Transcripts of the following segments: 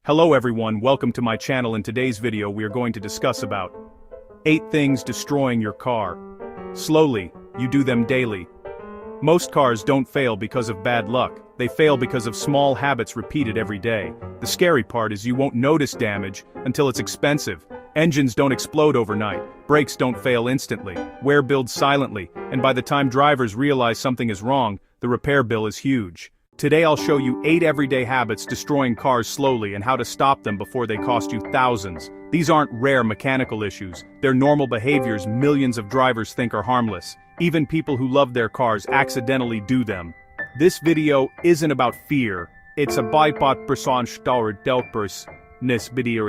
Hello everyone, welcome to my channel. In today's video we are going to discuss about 8 things destroying your car. Slowly, you do them daily. Most cars don't fail because of bad luck, they fail because of small habits repeated every day. The scary part is you won't notice damage until it's expensive. Engines don't explode overnight, brakes don't fail instantly, wear builds silently, and by the time drivers realize something is wrong, the repair bill is huge. Today I'll show you 8 everyday habits destroying cars slowly and how to stop them before they cost you thousands. These aren't rare mechanical issues, they're normal behaviors millions of drivers think are harmless. Even people who love their cars accidentally do them. This video isn't about fear, it's a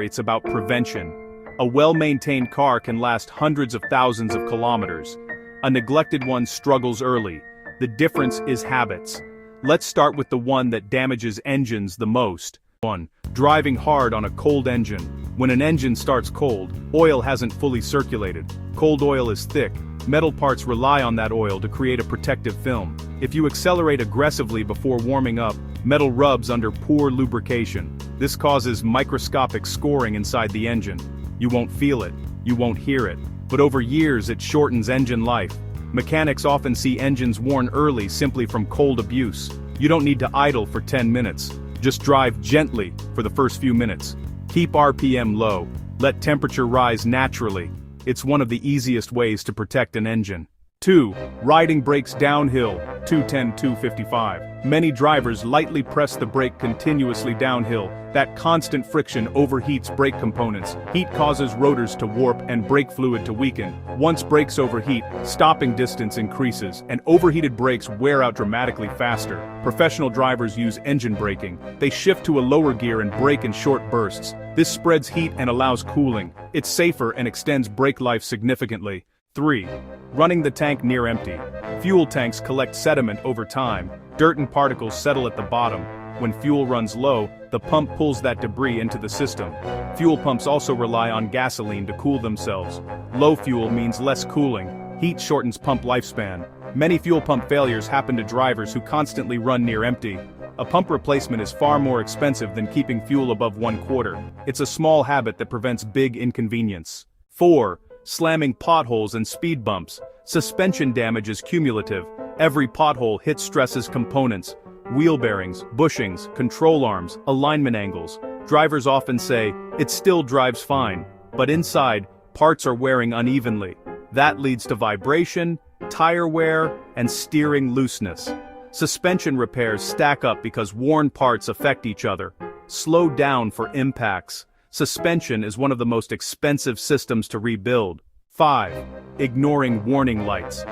it's about prevention. A well-maintained car can last hundreds of thousands of kilometers. A neglected one struggles early. The difference is habits. Let's start with the one that damages engines the most. 1. Driving hard on a cold engine. When an engine starts cold, oil hasn't fully circulated. Cold oil is thick. Metal parts rely on that oil to create a protective film. If you accelerate aggressively before warming up, metal rubs under poor lubrication. This causes microscopic scoring inside the engine. You won't feel it, you won't hear it, but over years it shortens engine life. Mechanics often see engines worn early simply from cold abuse. You don't need to idle for 10 minutes. Just drive gently for the first few minutes. Keep RPM low. Let temperature rise naturally. It's one of the easiest ways to protect an engine. 2. Riding brakes downhill. 210-255. Many drivers lightly press the brake continuously downhill. That constant friction overheats brake components. Heat causes rotors to warp and brake fluid to weaken. Once brakes overheat, stopping distance increases, and overheated brakes wear out dramatically faster. Professional drivers use engine braking. They shift to a lower gear and brake in short bursts. This spreads heat and allows cooling. It's safer and extends brake life significantly. 3. Running the tank near empty. Fuel tanks collect sediment over time. Dirt and particles settle at the bottom. When fuel runs low, the pump pulls that debris into the system. Fuel pumps also rely on gasoline to cool themselves. Low fuel means less cooling. Heat shortens pump lifespan. Many fuel pump failures happen to drivers who constantly run near empty. A pump replacement is far more expensive than keeping fuel above 1/4. It's a small habit that prevents big inconvenience. 4. Slamming potholes and speed bumps. Suspension damage is cumulative. Every pothole hit stresses components. Wheel bearings, bushings, control arms, alignment angles. Drivers often say, "It still drives fine," but inside, parts are wearing unevenly. That leads to vibration, tire wear, and steering looseness. Suspension repairs stack up because worn parts affect each other. Slow down for impacts. Suspension is one of the most expensive systems to rebuild. 5. Ignoring warning lights.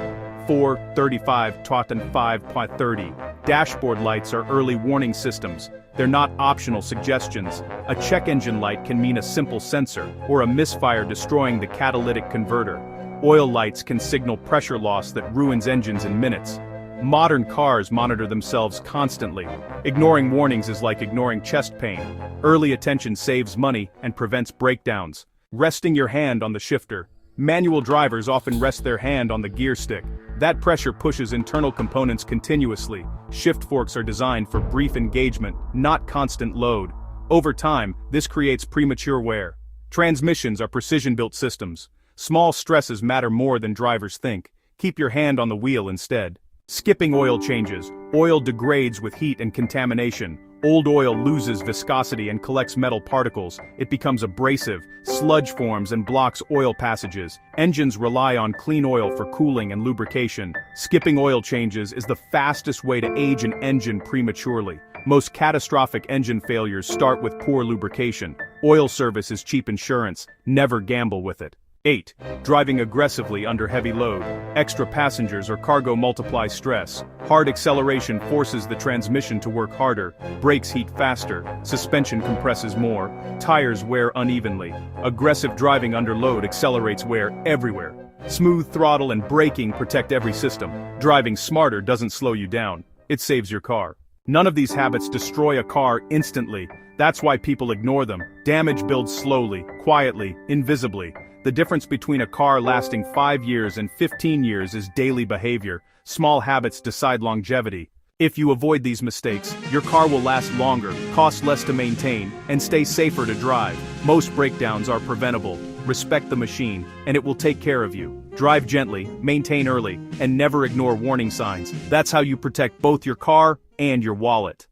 4:35-5:30. Dashboard lights are early warning systems. They're not optional suggestions. A check engine light can mean a simple sensor, or a misfire destroying the catalytic converter. Oil lights can signal pressure loss that ruins engines in minutes. Modern cars monitor themselves constantly. Ignoring warnings is like ignoring chest pain. Early attention saves money and prevents breakdowns. Resting your hand on the shifter. Manual drivers often rest their hand on the gear stick. That pressure pushes internal components continuously. Shift forks are designed for brief engagement, not constant load. Over time, this creates premature wear. Transmissions are precision-built systems. Small stresses matter more than drivers think. Keep your hand on the wheel instead. Skipping oil changes. Oil degrades with heat and contamination. Old oil loses viscosity and collects metal particles. It becomes abrasive, sludge forms and blocks oil passages. Engines rely on clean oil for cooling and lubrication. Skipping oil changes is the fastest way to age an engine prematurely. Most catastrophic engine failures start with poor lubrication. Oil service is cheap insurance. Never gamble with it. 8. Driving aggressively under heavy load. Extra passengers or cargo multiply stress. Hard acceleration forces the transmission to work harder. Brakes heat faster. Suspension compresses more. Tires wear unevenly. Aggressive driving under load accelerates wear everywhere. Smooth throttle and braking protect every system. Driving smarter doesn't slow you down. It saves your car. None of these habits destroy a car instantly. That's why people ignore them. Damage builds slowly, quietly, invisibly. The difference between a car lasting 5 years and 15 years is daily behavior. Small habits decide longevity. If you avoid these mistakes, your car will last longer, cost less to maintain, and stay safer to drive. Most breakdowns are preventable. Respect the machine, and it will take care of you. Drive gently, maintain early, and never ignore warning signs. That's how you protect both your car and your wallet.